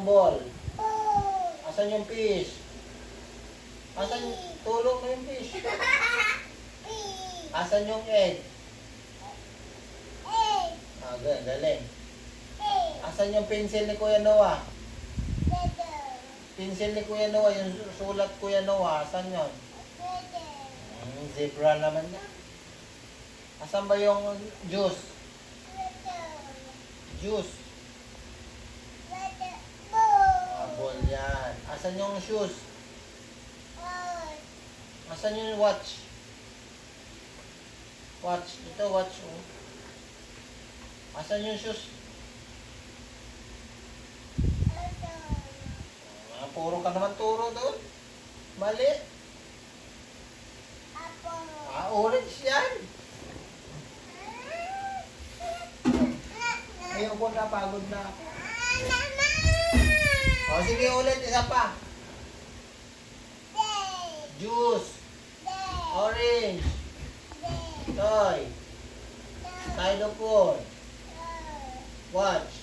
yung ball? Asan yung fish? Asan tulog na yung fish? Asan yung egg? Ah, galing. Asan yung pencil ni Kuya Noah? Pencil ni Kuya Noah, yung sulat Kuya Noah, asan yun? Zebra naman yan. Asan ba yung juice? Juice. Ball yan. Asan yung shoes? Asan yung watch? Watch. Ito, watch. Oh. Asan yung shoes? Puro ka naman turo doon. Mali. Orange yan. Ayun ko na, pagod na ako. O, sige ulit, isa pa. Juice. Orange. Toy. Styrofoam. Watch.